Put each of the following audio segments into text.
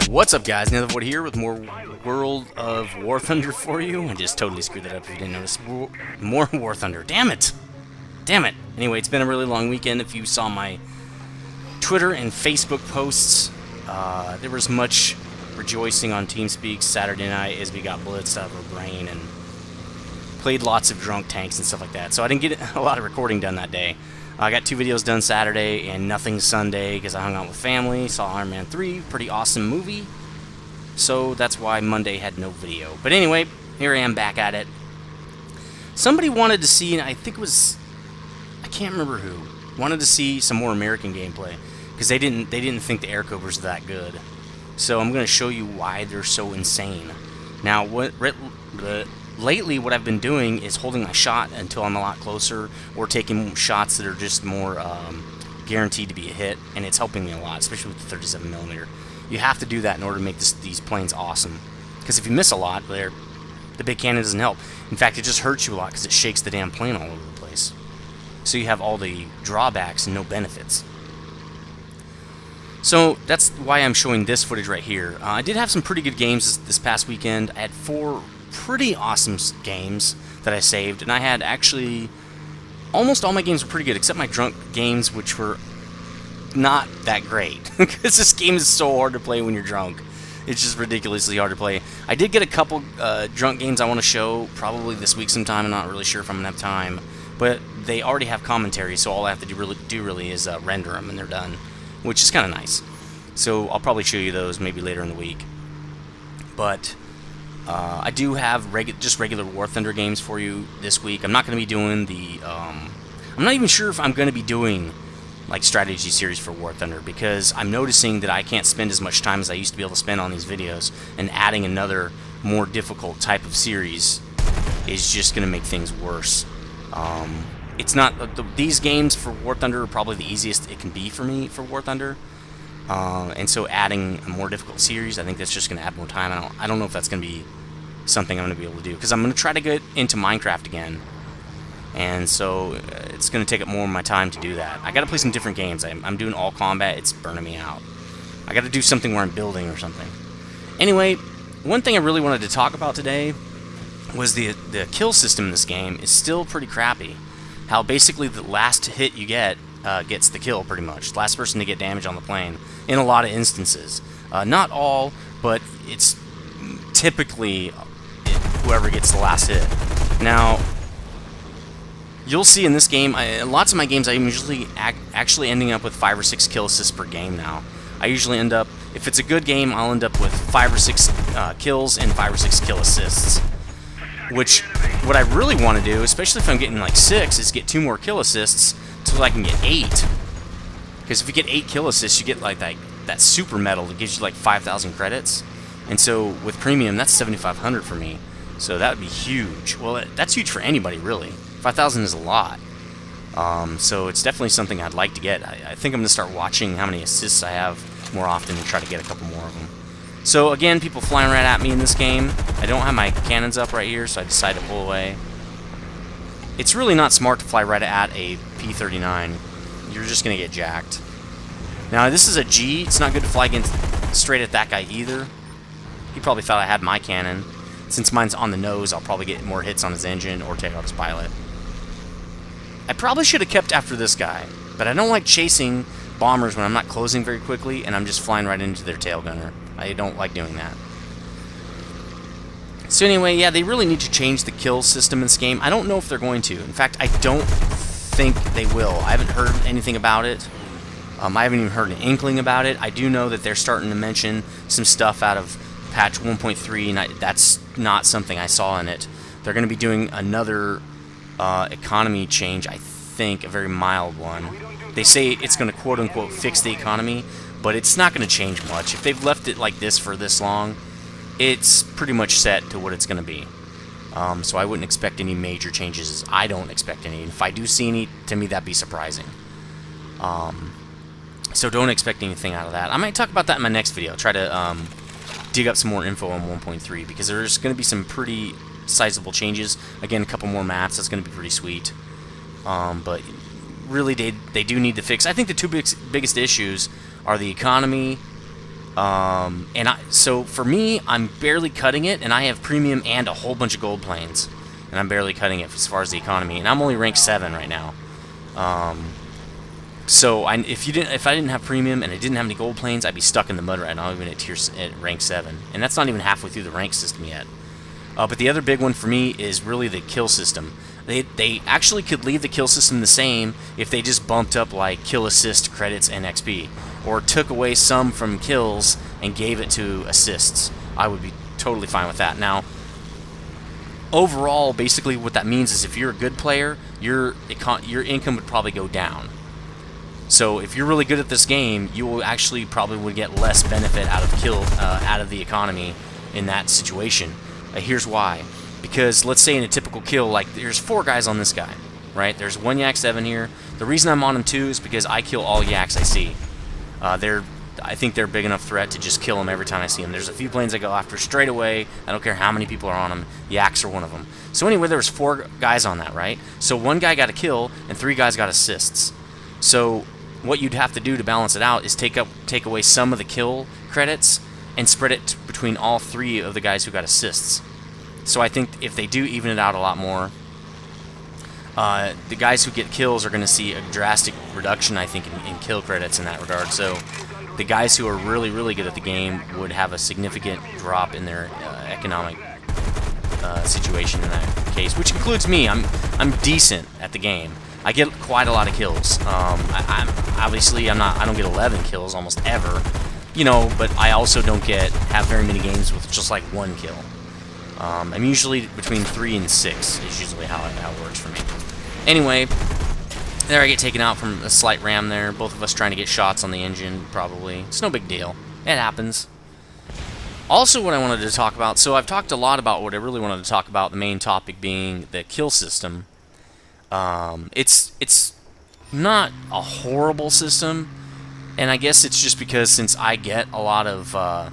What's up, guys? Nethervvoid here with more World of War Thunder for you. I just totally screwed that up if you didn't notice. More War Thunder. Damn it! Damn it! Anyway, it's been a really long weekend. If you saw my Twitter and Facebook posts, there was much rejoicing on TeamSpeak Saturday night as we got blitzed out of our brain and played lots of drunk tanks and stuff like that. So I didn't get a lot of recording done that day. I got 2 videos done Saturday and nothing Sunday because I hung out with family, saw Iron Man 3, pretty awesome movie. So that's why Monday had no video. But anyway, here I am back at it. Somebody wanted to see, and I think it was, I can't remember who, wanted to see some more American gameplay because they didn't think the Air Cobras were that good. So I'm going to show you why they're so insane. Now, lately, what I've been doing is holding my shot until I'm a lot closer, or taking shots that are just more guaranteed to be a hit, and it's helping me a lot, especially with the 37mm. You have to do that in order to make these planes awesome, because if you miss a lot, the big cannon doesn't help. In fact, it just hurts you a lot because it shakes the damn plane all over the place. So you have all the drawbacks and no benefits. So that's why I'm showing this footage right here. I did have some pretty good games this past weekend. I had 4 pretty awesome games that I saved, and I had actually almost all my games were pretty good except my drunk games, which were not that great because this game is so hard to play when you're drunk. It's just ridiculously hard to play. I did get a couple drunk games I want to show probably this week sometime. I'm not really sure if I'm gonna have time, but they already have commentary, so all I have to do really is render them and they're done, which is kind of nice. So I'll probably show you those maybe later in the week. But I do have just regular War Thunder games for you this week. I'm not going to be doing the... I'm not even sure if I'm going to be doing like strategy series for War Thunder, because I'm noticing that I can't spend as much time as I used to be able to spend on these videos, and adding another more difficult type of series is just going to make things worse. It's not... these games for War Thunder are probably the easiest it can be for me for War Thunder. And so adding a more difficult series, I think that's just going to add more time. I don't know if that's going to be something I'm going to be able to do, because I'm going to try to get into Minecraft again, and so it's going to take up more of my time to do that. I got to play some different games. I'm doing all combat. It's burning me out. I got to do something where I'm building or something. Anyway, one thing I really wanted to talk about today was the kill system in this game is still pretty crappy. How basically the last hit you get gets the kill, pretty much. Last person to get damage on the plane in a lot of instances. Not all, but it's typically whoever gets the last hit. Now, you'll see in this game, lots of my games, I'm usually actually ending up with 5 or 6 kill assists per game now. I usually end up, if it's a good game, I'll end up with 5 or 6 kills and 5 or 6 kill assists. Which, what I really want to do, especially if I'm getting like 6, is get 2 more kill assists so I can get 8. Because if you get 8 kill assists, you get like that super medal that gives you like 5,000 credits. And so with premium, that's 7,500 for me. So that would be huge. Well, that's huge for anybody, really. 5,000 is a lot. So it's definitely something I'd like to get. I think I'm going to start watching how many assists I have more often and try to get a couple more of them. So again, people flying right at me in this game. I don't have my cannons up right here, so I decided to pull away. It's really not smart to fly right at a P-39. You're just going to get jacked. Now, this is a G. It's not good to fly straight at that guy either. He probably thought I had my cannon. Since mine's on the nose, I'll probably get more hits on his engine or take out his pilot. I probably should have kept after this guy, but I don't like chasing bombers when I'm not closing very quickly and I'm just flying right into their tail gunner. I don't like doing that. So anyway, yeah, they really need to change the kill system in this game. I don't know if they're going to. In fact, I don't think they will. I haven't heard anything about it. I haven't even heard an inkling about it. I do know that they're starting to mention some stuff out of patch 1.3, and that's not something I saw in it. They're going to be doing another economy change, I think, a very mild one. They say it's going to quote-unquote fix the economy, but it's not going to change much. If they've left it like this for this long, it's pretty much set to what it's going to be. So I wouldn't expect any major changes. I don't expect any. If I do see any, to me that'd be surprising. So don't expect anything out of that. I might talk about that in my next video. Try to dig up some more info on 1.3, because there's going to be some pretty sizable changes. Again, a couple more maps. That's going to be pretty sweet. But really, they do need to fix. I think the 2 biggest issues are the economy So for me, I'm barely cutting it, and I have premium and a whole bunch of gold planes, and I'm barely cutting it as far as the economy, and I'm only rank 7 right now. So if I didn't have premium and I didn't have any gold planes, I'd be stuck in the mud right now, even at rank 7, and that's not even halfway through the rank system yet. But the other big one for me is really the kill system. They actually could leave the kill system the same if they just bumped up like kill assist credits and XP, or took away some from kills and gave it to assists. I would be totally fine with that. Now, overall, basically what that means is if you're a good player, your income would probably go down. So if you're really good at this game, you will actually probably would get less benefit out of the economy in that situation. Here's why. Because let's say in a typical kill, like there's 4 guys on this guy, right? There's 1 Yak 7 here. The reason I'm on him too is because I kill all Yaks I see. I think they're a big enough threat to just kill them every time I see them. There's a few planes I go after straight away. I don't care how many people are on them. Yaks are one of them. So anyway, there was 4 guys on that, right? So 1 guy got a kill and 3 guys got assists. So what you'd have to do to balance it out is take away some of the kill credits and spread it between all 3 of the guys who got assists. So I think if they do even it out a lot more, the guys who get kills are going to see a drastic reduction, I think, in kill credits in that regard. So the guys who are really, really good at the game would have a significant drop in their economic situation in that case, which includes me. I'm decent at the game. I get quite a lot of kills. I don't get 11 kills almost ever, you know, but I also don't have very many games with just like 1 kill. I'm usually between 3 and 6 is usually how it works for me. Anyway, there I get taken out from a slight ram there. Both of us trying to get shots on the engine, probably. It's no big deal. It happens. Also, what I wanted to talk about, so I've talked a lot about what I really wanted to talk about, the main topic being the kill system. It's not a horrible system, and I guess it's just because since I get a lot of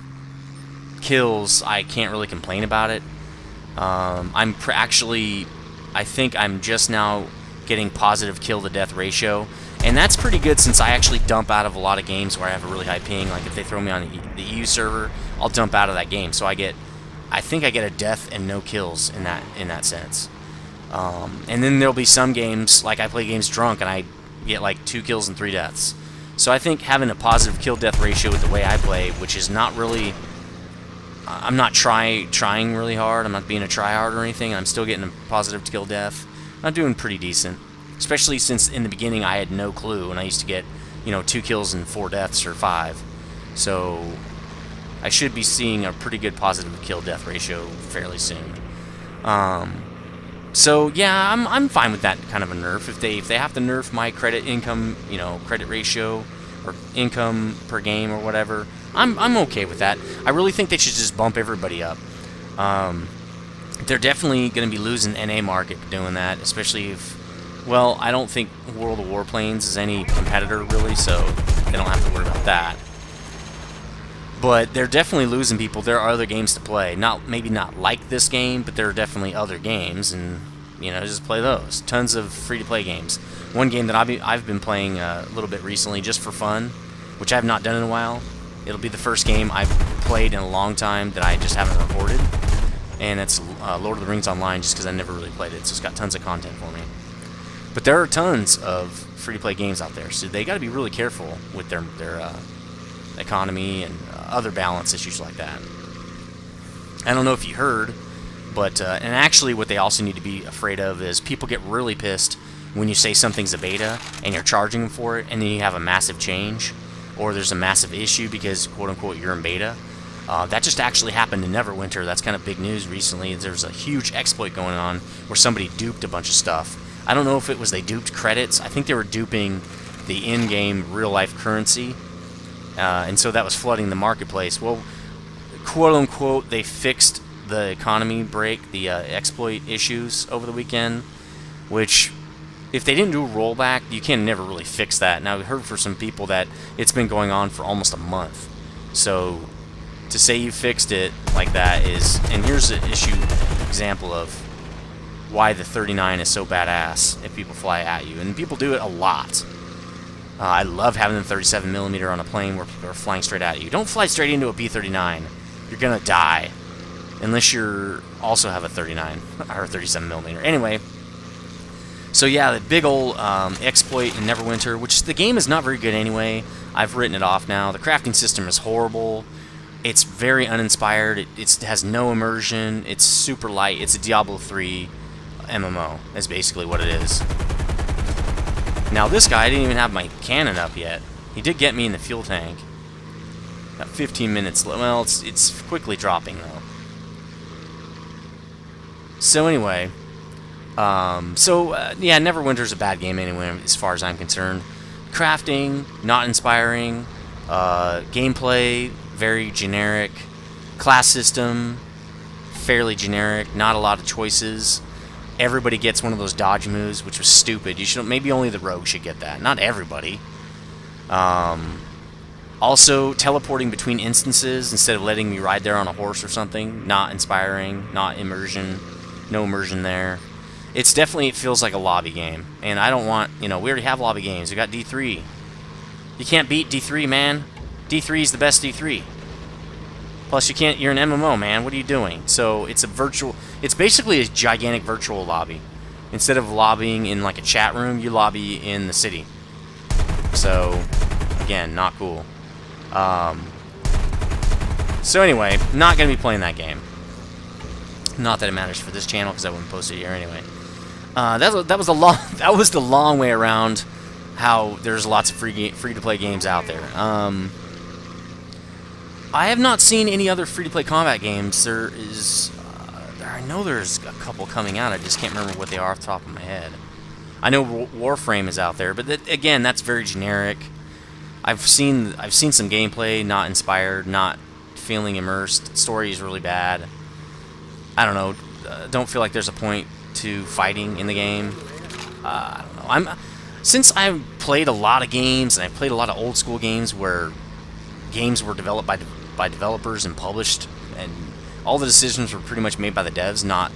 kills, I can't really complain about it. I think I'm just now getting positive kill-to-death ratio, and that's pretty good since I actually dump out of a lot of games where I have a really high ping. Like if they throw me on the EU server, I'll dump out of that game. So I think I get a death and no kills in that sense. And then there'll be some games, like I play games drunk, and I get like 2 kills and 3 deaths. So I think having a positive kill-death ratio with the way I play, which is not really... I'm not trying really hard. I'm not being a tryhard or anything. I'm still getting a positive kill-death. I'm doing pretty decent, especially since in the beginning I had no clue, and I used to get, you know, 2 kills and 4 deaths or 5. So I should be seeing a pretty good positive kill-death ratio fairly soon. So yeah, I'm fine with that kind of a nerf. If they have to nerf my credit income, you know, credit ratio or income per game or whatever, I'm okay with that. I really think they should just bump everybody up. They're definitely going to be losing NA market doing that, especially if, well, I don't think World of Warplanes is any competitor really, so they don't have to worry about that. But they're definitely losing people. There are other games to play. Maybe not like this game, but there are definitely other games, and you know, just play those. Tons of free-to-play games. One game that I've been playing a little bit recently, just for fun, which I have not done in a while. It'll be the first game I've played in a long time that I just haven't recorded, and it's Lord of the Rings Online, just because I never really played it, so it's got tons of content for me. But there are tons of free-to-play games out there, so they got to be really careful with their economy and other balance issues like that. I don't know if you heard, but and actually what they also need to be afraid of is people get really pissed when you say something's a beta and you're charging them for it, and then you have a massive change, or there's a massive issue because, quote-unquote, you're in beta. That just actually happened in Neverwinter. That's kind of big news recently. There's a huge exploit going on where somebody duped a bunch of stuff. I don't know if it was they duped credits. I think they were duping the in-game real-life currency, and so that was flooding the marketplace. Well, quote-unquote, they fixed the economy break, the exploit issues over the weekend, which... if they didn't do a rollback, you can never really fix that. Now, I've heard for some people that it's been going on for almost a month. So, to say you fixed it like that is... and here's an example of why the 39 is so badass if people fly at you. And people do it a lot. I love having the 37mm on a plane where people are flying straight at you. Don't fly straight into a P-39. You're gonna die. Unless you also have a 39 or 37mm. Anyway, so yeah, the big old exploit in Neverwinter, which the game is not very good anyway. I've written it off now. The crafting system is horrible. It's very uninspired. It has no immersion. It's super light. It's a Diablo 3 MMO. That's basically what it is. Now this guy, I didn't even have my cannon up yet. He did get me in the fuel tank. Got 15 minutes. Well, it's quickly dropping though. So anyway, yeah, Neverwinter's a bad game anyway, as far as I'm concerned. Crafting, not inspiring. Gameplay, very generic. Class system, fairly generic. Not a lot of choices. Everybody gets one of those dodge moves, which was stupid. You should maybe only the rogue should get that. Not everybody. Also, teleporting between instances instead of letting me ride there on a horse or something. Not inspiring. Not immersion. No immersion there. It's definitely, it feels like a lobby game. And I don't want, you know, we already have lobby games. We got D3. You can't beat D3, man. D3 is the best D3. Plus, you can't, you're an MMO, man. What are you doing? So, it's a virtual, it's basically a gigantic virtual lobby. Instead of lobbying in like a chat room, you lobby in the city. So, again, not cool. So anyway, not going to be playing that game. Not that it matters for this channel, because I wouldn't post it here anyway. That was the long way around how there's lots of free-to-play games out there. I have not seen any other free-to-play combat games. There is, I know there's a couple coming out. I just can't remember what they are off the top of my head. I know Warframe is out there, but again, that's very generic. I've seen some gameplay, not inspired, not feeling immersed. Story is really bad. I don't know. Don't feel like there's a point to fighting in the game. I don't know. Since I've played a lot of games and I've played a lot of old school games where games were developed by developers and published, and all the decisions were pretty much made by the devs, not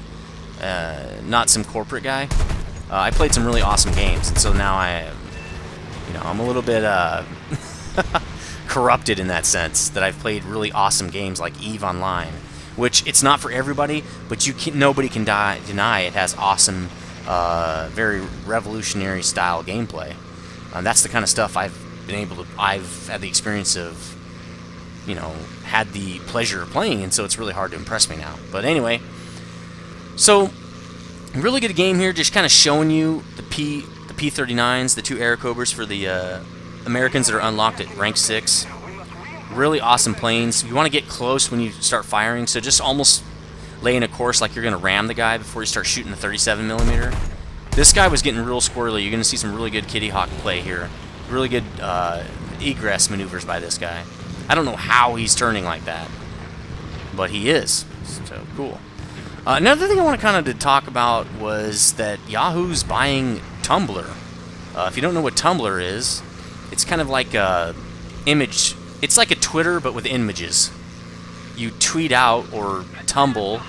some corporate guy. I played some really awesome games, and so now I'm a little bit corrupted in that sense, that I've played really awesome games like EVE Online, which it's not for everybody, but nobody can deny it has awesome, very revolutionary style gameplay. That's the kind of stuff I've had the experience of, you know, had the pleasure of playing, and so it's really hard to impress me now. But anyway, so really good game here, just kind of showing you the P-39s, the 2 Airacobras for the Americans that are unlocked at rank 6. Really awesome planes. You want to get close when you start firing, so just almost lay in a course like you're going to ram the guy before you start shooting the 37mm. This guy was getting real squirrely. You're going to see some really good Kitty Hawk play here. Really good egress maneuvers by this guy. I don't know how he's turning like that, but he is. So cool. Another thing I want to kind of talk about was that Yahoo's buying Tumblr. If you don't know what Tumblr is, it's kind of like a image. It's like a Twitter, but with images. You tweet out or tumble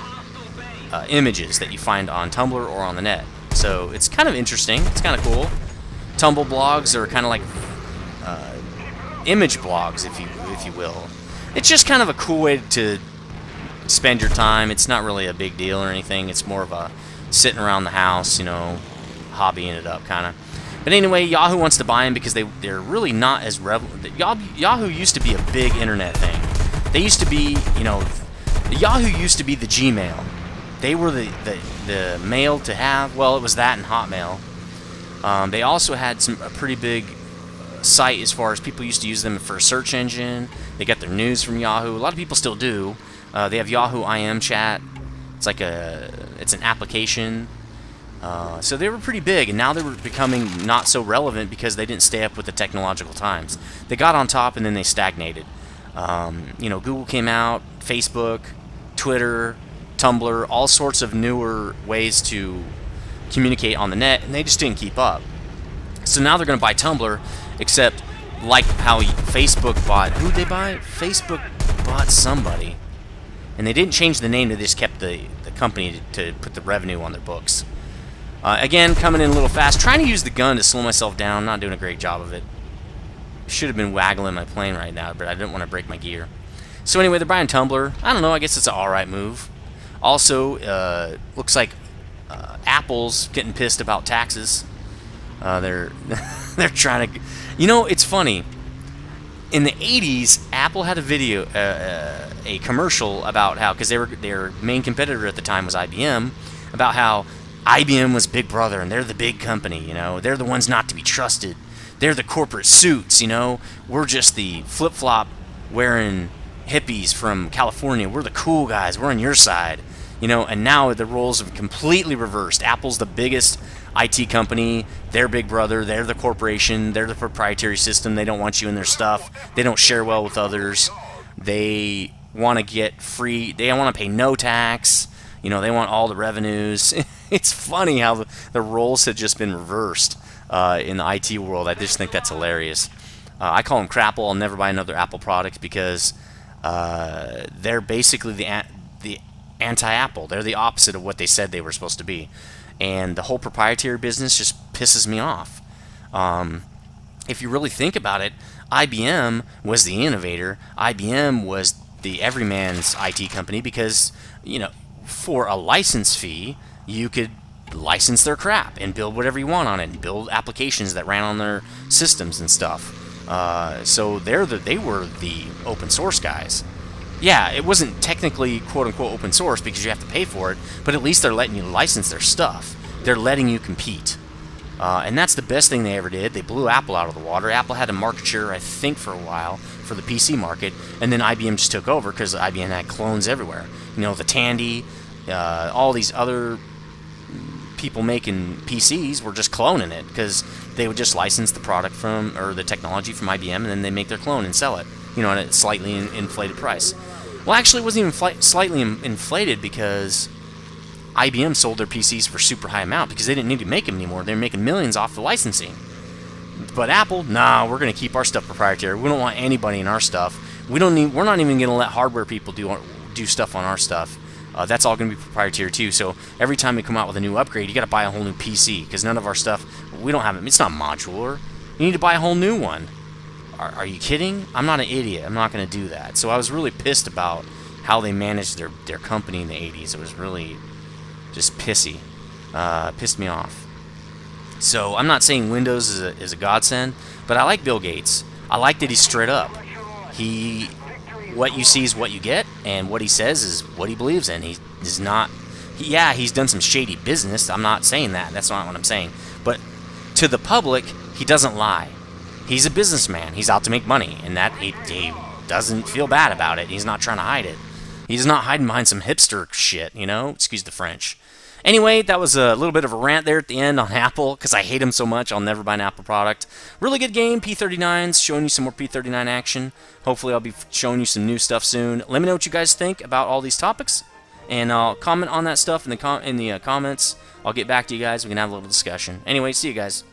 images that you find on Tumblr or on the net. So it's kind of interesting. It's kind of cool. Tumblr blogs are kind of like image blogs, if you will. It's just kind of a cool way to spend your time. It's not really a big deal or anything. It's more of a sitting around the house, you know, hobbying it up, kind of. But anyway, Yahoo wants to buy them because they're really not as Yahoo used to be a big internet thing. They used to be, you know, Yahoo used to be the Gmail. They were the mail to have. Well, it was that and Hotmail. They also had a pretty big site as far as people used to use them for a search engine. They got their news from Yahoo. A lot of people still do. They have Yahoo IM Chat. It's like it's an application. So they were pretty big, and now they were becoming not so relevant because they didn't stay up with the technological times. They got on top and then they stagnated. You know, Google came out, Facebook, Twitter, Tumblr, all sorts of newer ways to communicate on the net, and they just didn't keep up. So now they're going to buy Tumblr, except like how Facebook bought... Who'd they buy? Facebook bought somebody. And they didn't change the name, they just kept the company to put the revenue on their books. Again, coming in a little fast, trying to use the gun to slow myself down, not doing a great job of it. should have been waggling my plane right now, but I didn't want to break my gear. So anyway, they're buying Tumblr. I don't know, I guess it's an alright move. Also, looks like Apple's getting pissed about taxes. They're they're trying to... You know, it's funny. In the 80s, Apple had a video, a commercial about how, because their main competitor at the time was IBM, about how IBM was Big Brother and they're the big company, you know, they're the ones not to be trusted. They're the corporate suits, you know. We're just the flip-flop wearing hippies from California. We're the cool guys. We're on your side, you know. And now the roles have completely reversed. Apple's the biggest IT company. They're Big Brother. They're the corporation. They're the proprietary system. They don't want you in their stuff. They don't share well with others. They want to get free. They don't want to pay no tax. You know, they want all the revenues. It's funny how the roles have just been reversed in the IT world. I just think that's hilarious. I call them crapple. I'll never buy another Apple product because they're basically the anti-Apple. They're the opposite of what they said they were supposed to be. And the whole proprietary business just pisses me off. If you really think about it, IBM was the innovator. IBM was the everyman's IT company because, you know, for a license fee, you could license their crap and build whatever you want on it and build applications that ran on their systems and stuff. So they were the open source guys. Yeah, it wasn't technically quote-unquote open source because you have to pay for it, but at least they're letting you license their stuff. They're letting you compete. And that's the best thing they ever did. They blew Apple out of the water. Apple had a market share, I think, for a while for the PC market, and then IBM just took over because IBM had clones everywhere. You know, the Tandy, all these other people making PCs were just cloning it because they would just license the product from, or the technology from IBM, and then they make their clone and sell it, you know, at a slightly inflated price. Well, actually, it wasn't even slightly inflated because IBM sold their PCs for super high amount because they didn't need to make them anymore. They were making millions off the licensing. But Apple, nah, we're going to keep our stuff proprietary. We don't want anybody in our stuff. We're not even going to let hardware people do stuff on our stuff. That's all going to be proprietary too. So every time we come out with a new upgrade, you got to buy a whole new PC because none of our stuff, we don't have it. It's not modular. You need to buy a whole new one. Are you kidding? I'm not an idiot. I'm not going to do that. So I was really pissed about how they managed their company in the 80s. It was really just pissy. Pissed me off. So I'm not saying Windows is a godsend, but I like Bill Gates. I like that he's straight up. What you see is what you get, and what he says is what he believes in. He is not... yeah, he's done some shady business. I'm not saying that. That's not what I'm saying. But to the public, he doesn't lie. He's a businessman. He's out to make money, and that he doesn't feel bad about it. He's not trying to hide it. He's not hiding behind some hipster shit, you know? Excuse the French. Anyway, that was a little bit of a rant there at the end on Apple, because I hate him so much, I'll never buy an Apple product. Really good game, P-39s, showing you some more P-39 action. Hopefully I'll be showing you some new stuff soon. Let me know what you guys think about all these topics, and I'll comment on that stuff in the comments. I'll get back to you guys, we can have a little discussion. Anyway, see you guys.